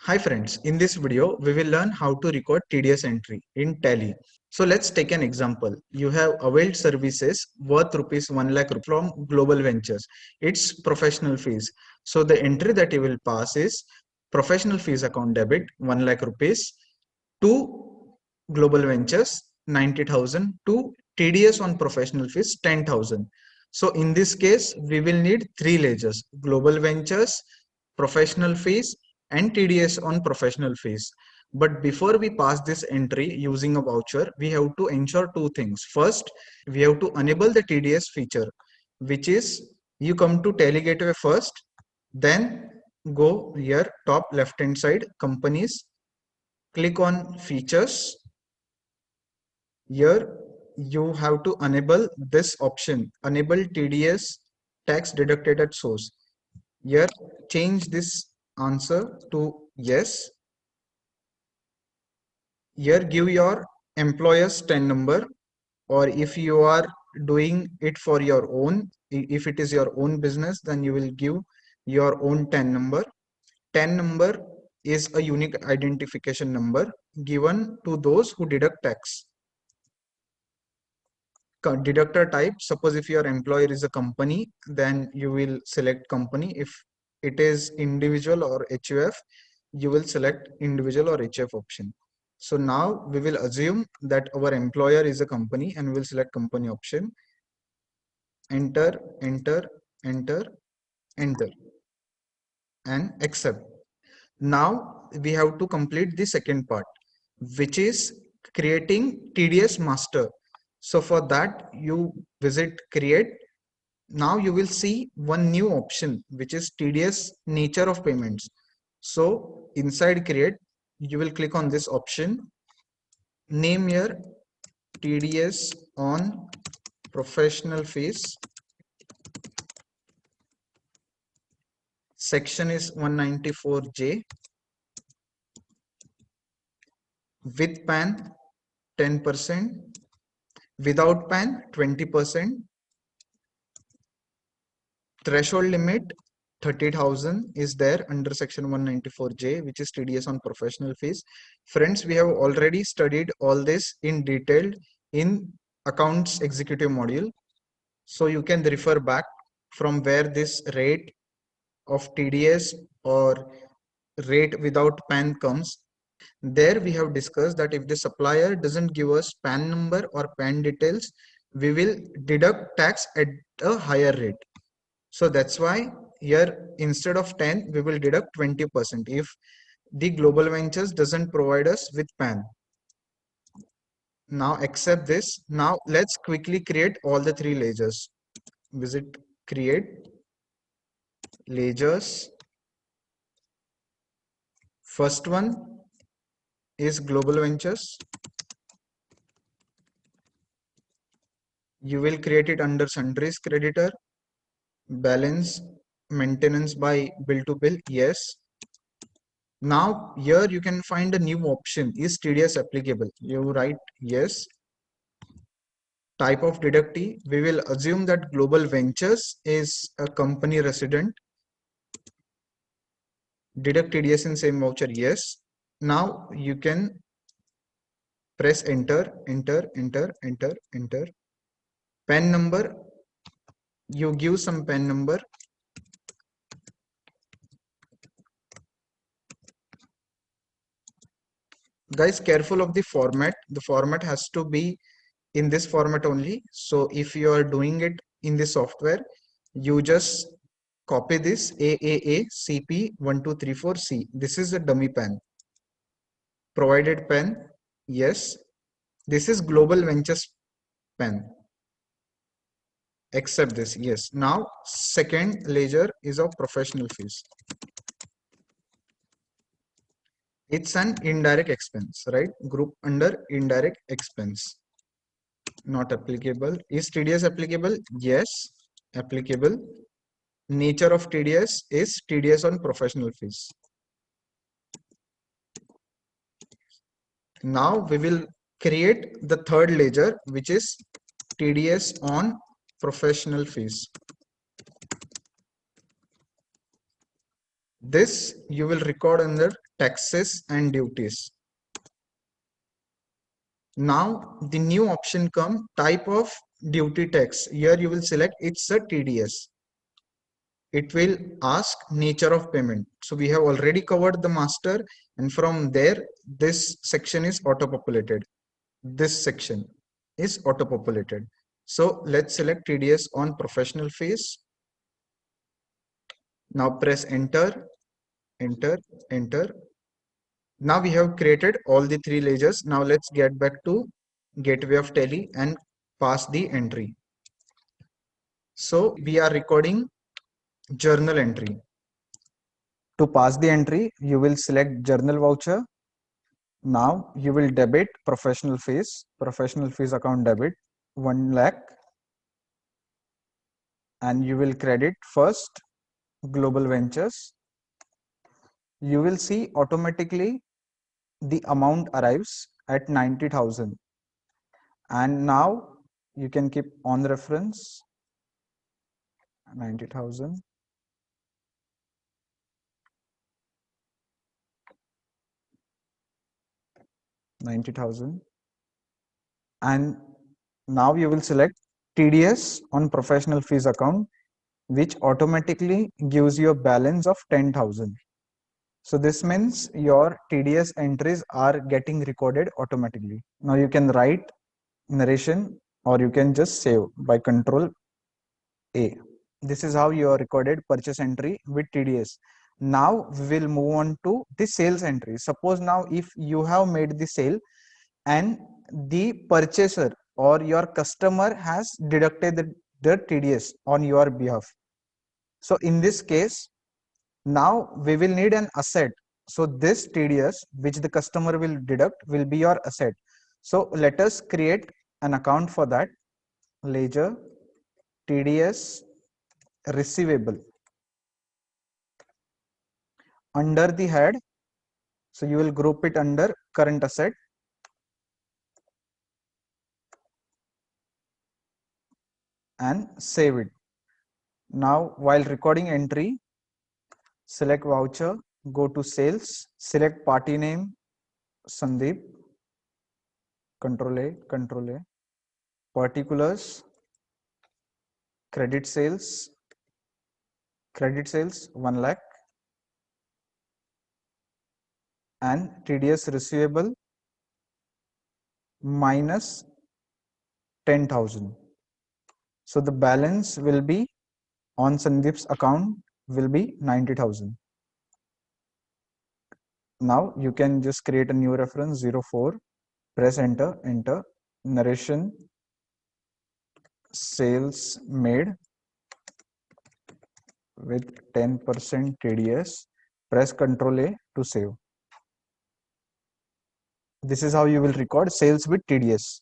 Hi friends, in this video we will learn how to record TDS entry in Tally. So let's take an example. You have availed services worth rupees 1 lakh from Global Ventures. It's professional fees. So the entry that you will pass is professional fees account debit 1 lakh rupees to Global Ventures 90,000 to TDS on professional fees 10,000. So in this case we will need three ledgers: Global Ventures, professional fees and TDS on professional fees. But before we pass this entry using a voucher, we have to ensure two things. First, we have to enable the TDS feature, which is you come to Tally Gateway first, then go here top left hand side companies, click on features. Here you have to enable this option, enable TDS tax deducted at source. Here change this answer to yes. Here give your employer's TIN number, or if you are doing it for your own, if it is your own business, then you will give your own TIN number. TIN number is a unique identification number given to those who deduct tax. Deductor type, suppose if your employer is a company, then you will select company. If it is individual or HUF, you will select individual or HF option. So now we will assume that our employer is a company and we will select company option. Enter, enter, enter, enter and accept. Now we have to complete the second part, which is creating TDS master. So for that you visit create. Now you will see one new option, which is TDS nature of payments. So inside create, you will click on this option, name here TDS on professional fees. Section is 194J. With PAN 10%, without PAN 20%. Threshold limit 30,000 is there under section 194J, which is TDS on professional fees. Friends, we have already studied all this in detail in accounts executive module. So you can refer back from where this rate of TDS or rate without PAN comes. There we have discussed that if the supplier doesn't give us PAN number or PAN details, we will deduct tax at a higher rate. So that's why here instead of 10, we will deduct 20% if the Global Ventures doesn't provide us with PAN. Now accept this. Now let's quickly create all the three ledgers. Visit create ledgers. First one is Global Ventures. You will create it under sundries creditor. Balance maintenance by bill to bill. Yes. Now here you can find a new option, is TDS applicable? You write yes. Type of deductee, we will assume that Global Ventures is a company resident. Deduct TDS in same voucher, yes. Now you can press enter, enter, enter, enter, enter. PAN number, you give some PAN number. Guys, careful of the format. The format has to be in this format only. So if you are doing it in the software, you just copy this AAA CP1234C. This is a dummy PAN. Provided PAN, yes. This is Global Ventures PAN. Accept this, yes. Now second ledger is of professional fees. It's an indirect expense, right? Group under indirect expense. Not applicable. Is TDS applicable? Yes, applicable. Nature of TDS is TDS on professional fees. Now we will create the third ledger, which is TDS on professional fees. This you will record under taxes and duties. Now the new option come type of duty tax. Here you will select it's a TDS. It will ask nature of payment. So we have already covered the master, and from there this section is auto populated. This section is auto populated. So let's select TDS on professional fees. Now press enter, enter, enter. Now we have created all the three ledgers. Now let's get back to gateway of Tally and pass the entry. So we are recording journal entry. To pass the entry, you will select journal voucher. Now you will debit professional fees account debit 1 lakh, and you will credit first global ventures. You will see automatically the amount arrives at 90,000, and now you can keep on reference 90,000. And now you will select TDS on professional fees account, which automatically gives you a balance of 10,000. So this means your TDS entries are getting recorded automatically. Now you can write narration, or you can just save by Control A. This is how you are recorded purchase entry with TDS. Now we will move on to the sales entry. Suppose now if you have made the sale and the purchaser or your customer has deducted the TDS on your behalf. So in this case, now we will need an asset. So this TDS which the customer will deduct will be your asset. So let us create an account for that. Ledger TDS receivable under the head. So you will group it under current asset, and save it. Now while recording entry, select voucher, go to sales, select party name Sandeep, Control A, particulars, credit sales 1 lakh, and TDS receivable minus 10,000. So the balance will be on Sandeep's account will be 90,000. Now you can just create a new reference 04, press enter, narration sales made with 10% TDS, press Ctrl A to save. This is how you will record sales with TDS.